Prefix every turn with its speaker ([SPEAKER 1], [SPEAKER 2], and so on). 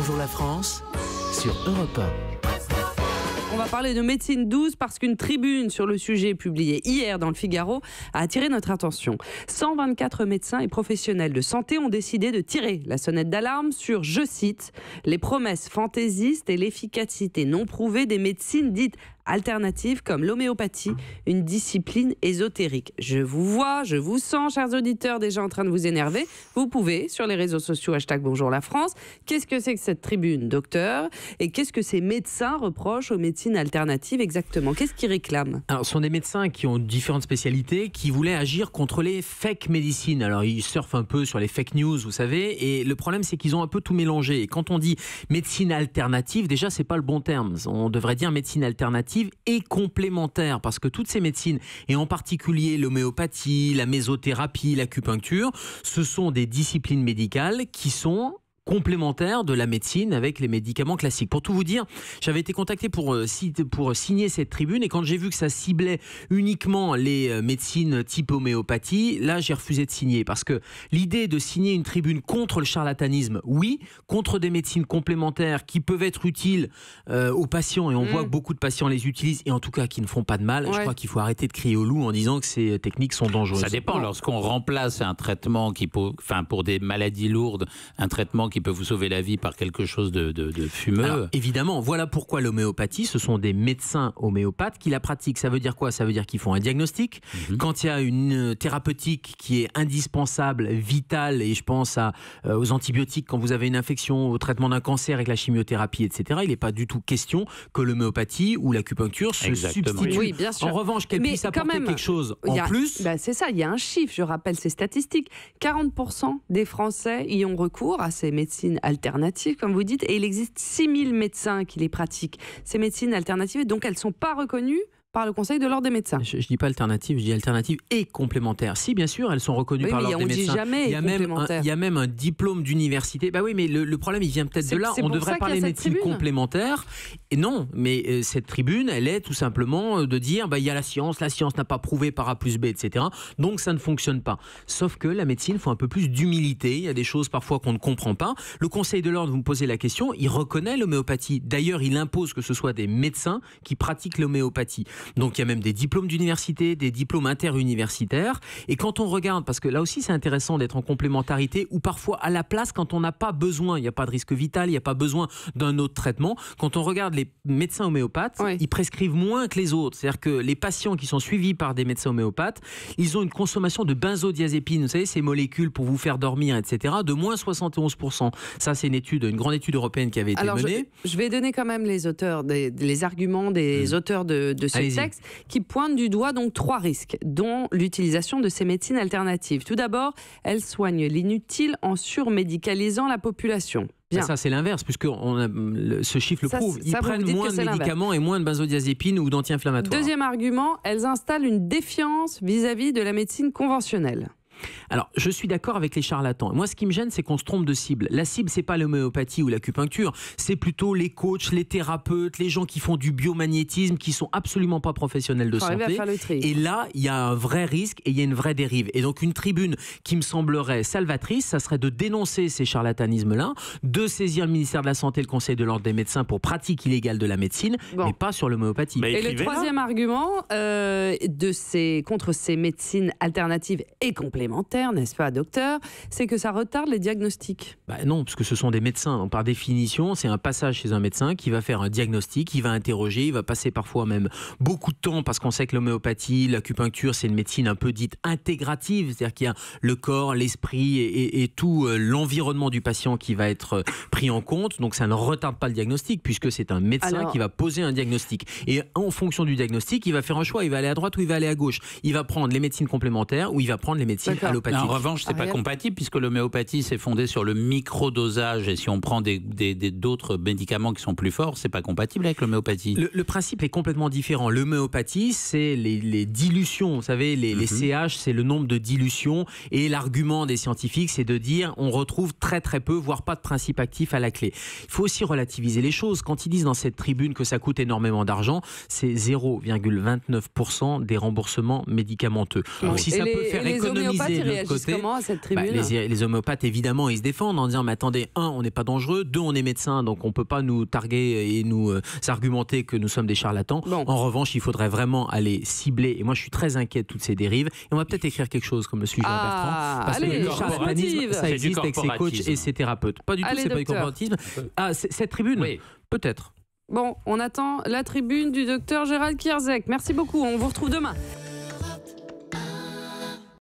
[SPEAKER 1] Bonjour la France sur Europe 1.
[SPEAKER 2] On va parler de médecine douce parce qu'une tribune sur le sujet publiée hier dans le Figaro a attiré notre attention. 124 médecins et professionnels de santé ont décidé de tirer la sonnette d'alarme sur, je cite, les promesses fantaisistes et l'efficacité non prouvée des médecines dites alternatives comme l'homéopathie, une discipline ésotérique. Je vous vois, je vous sens, chers auditeurs, déjà en train de vous énerver. Vous pouvez, sur les réseaux sociaux, #Bonjour la France. Qu'est-ce que c'est que cette tribune, docteur? Et qu'est-ce que ces médecins reprochent aux médecines alternatives exactement? Qu'est-ce qu'ils réclament?
[SPEAKER 3] Alors, ce sont des médecins qui ont différentes spécialités, qui voulaient agir contre les fake médecines. Alors, ils surfent un peu sur les fake news, vous savez, et le problème, c'est qu'ils ont un peu tout mélangé. Et quand on dit médecine alternative, déjà, c'est pas le bon terme. On devrait dire médecine alternative et complémentaire, parce que toutes ces médecines, et en particulier l'homéopathie, la mésothérapie, l'acupuncture, ce sont des disciplines médicales qui sont complémentaire de la médecine avec les médicaments classiques. Pour tout vous dire, j'avais été contacté pour signer cette tribune, et quand j'ai vu que ça ciblait uniquement les médecines type homéopathie, là j'ai refusé de signer, parce que l'idée de signer une tribune contre le charlatanisme, oui, contre des médecines complémentaires qui peuvent être utiles aux patients, et on voit que beaucoup de patients les utilisent, et en tout cas qui ne font pas de mal. Je crois qu'il faut arrêter de crier au loup en disant que ces techniques sont dangereuses.
[SPEAKER 4] Ça dépend, lorsqu'on remplace un traitement pour des maladies lourdes, un traitement qui peut vous sauver la vie par quelque chose de fumeux.
[SPEAKER 3] Alors, évidemment, voilà pourquoi l'homéopathie, ce sont des médecins homéopathes qui la pratiquent. Ça veut dire quoi? Ça veut dire qu'ils font un diagnostic. Quand il y a une thérapeutique qui est indispensable, vitale, et je pense aux antibiotiques quand vous avez une infection, au traitement d'un cancer avec la chimiothérapie, etc., il n'est pas du tout question que l'homéopathie ou l'acupuncture se substituent.
[SPEAKER 2] Oui, bien sûr.
[SPEAKER 3] En revanche, qu'elle puisse apporter quelque chose en plus.
[SPEAKER 2] C'est ça, il y a un chiffre, je rappelle ces statistiques. 40% des Français y ont recours à ces médecines alternatives, comme vous dites, et il existe 6000 médecins qui les pratiquent. Ces médecines alternatives, donc elles ne sont pas reconnues par le Conseil de l'ordre des médecins.
[SPEAKER 3] Je ne dis pas alternative, je dis alternative et complémentaire. Si, bien sûr, elles sont reconnues par l'ordre des médecins.
[SPEAKER 2] On dit jamais
[SPEAKER 3] il y a même un diplôme d'université. Bah oui, mais le problème, il vient peut-être de là. On devrait parler de médecine complémentaire. Et non, mais cette tribune, elle est tout simplement de dire, il y a la science n'a pas prouvé par A plus B, etc. Donc ça ne fonctionne pas. Sauf que la médecine, il faut un peu plus d'humilité. Il y a des choses parfois qu'on ne comprend pas. Le Conseil de l'ordre, vous me posez la question, il reconnaît l'homéopathie. D'ailleurs, il impose que ce soit des médecins qui pratiquent l'homéopathie. Donc il y a même des diplômes d'université, des diplômes interuniversitaires. Et quand on regarde, parce que là aussi c'est intéressant d'être en complémentarité, ou parfois à la place quand on n'a pas besoin, il n'y a pas de risque vital, il n'y a pas besoin d'un autre traitement. Quand on regarde les médecins homéopathes, ils prescrivent moins que les autres. C'est-à-dire que les patients qui sont suivis par des médecins homéopathes, ils ont une consommation de benzodiazépines, vous savez, ces molécules pour vous faire dormir, etc., de moins 71%. Ça, c'est une grande étude européenne qui avait été menée.
[SPEAKER 2] Je vais donner quand même les arguments des auteurs de ce texte qui pointent du doigt donc 3 risques, dont l'utilisation de ces médecines alternatives. Tout d'abord, elles soignent l'inutile en surmédicalisant la population.
[SPEAKER 3] Ça, c'est l'inverse, puisque ce chiffre le prouve. Ils prennent moins de médicaments et moins de benzodiazépines ou d'anti-inflammatoires.
[SPEAKER 2] Deuxième argument, elles installent une défiance vis-à-vis de la médecine conventionnelle.
[SPEAKER 3] Alors, je suis d'accord avec les charlatans. Moi, ce qui me gêne, c'est qu'on se trompe de cible. La cible, c'est pas l'homéopathie ou l'acupuncture, c'est plutôt les coachs, les thérapeutes, les gens qui font du biomagnétisme, qui sont absolument pas professionnels de santé. Et là, il y a un vrai risque et il y a une vraie dérive. Et donc, une tribune qui me semblerait salvatrice, ça serait de dénoncer ces charlatanismes-là, de saisir le ministère de la Santé et le Conseil de l'ordre des médecins pour pratique illégale de la médecine, mais pas sur l'homéopathie.
[SPEAKER 2] Et le troisième argument contre ces médecines alternatives et complémentaires, n'est-ce pas, docteur, c'est que ça retarde les diagnostics.
[SPEAKER 3] Non, parce que ce sont des médecins. Donc, par définition, c'est un passage chez un médecin qui va faire un diagnostic, il va interroger, il va passer parfois même beaucoup de temps, parce qu'on sait que l'homéopathie, l'acupuncture, c'est une médecine un peu dite intégrative, c'est-à-dire qu'il y a le corps, l'esprit et tout l'environnement du patient qui va être pris en compte. Donc ça ne retarde pas le diagnostic, puisque c'est un médecin qui va poser un diagnostic. Et en fonction du diagnostic, il va faire un choix. Il va aller à droite ou il va aller à gauche. Il va prendre les médecines complémentaires ou il va prendre les médecines allopathiques.
[SPEAKER 4] En revanche, c'est pas compatible, puisque l'homéopathie c'est fondé sur le microdosage, et si on prend d'autres médicaments qui sont plus forts, c'est pas compatible avec l'homéopathie.
[SPEAKER 3] Le principe est complètement différent. L'homéopathie, c'est les dilutions. Vous savez, les CH, c'est le nombre de dilutions, et l'argument des scientifiques, c'est de dire on retrouve très très peu, voire pas de principe actif à la clé. Il faut aussi relativiser les choses. Quand ils disent dans cette tribune que ça coûte énormément d'argent, c'est 0,29% des remboursements médicamenteux. Donc si ça peut faire économiser
[SPEAKER 2] homéopathes, ils réagissent comment à cette tribune?
[SPEAKER 3] Les homéopathes, évidemment, ils se défendent en disant, mais attendez, 1, on n'est pas dangereux, 2, on est médecin, donc on ne peut pas nous targuer et nous argumenter que nous sommes des charlatans. Bon. En revanche, il faudrait vraiment aller cibler, et moi je suis très inquiet de toutes ces dérives, et on va peut-être écrire quelque chose comme le sujet Bertrand, parce que le charlatanisme, ça existe avec ses coachs et ses thérapeutes. Pas du tout, c'est pas du corporatisme. Cette tribune, oui. Peut-être.
[SPEAKER 2] Bon, on attend la tribune du docteur Gérald Kierzek. Merci beaucoup, on vous retrouve demain.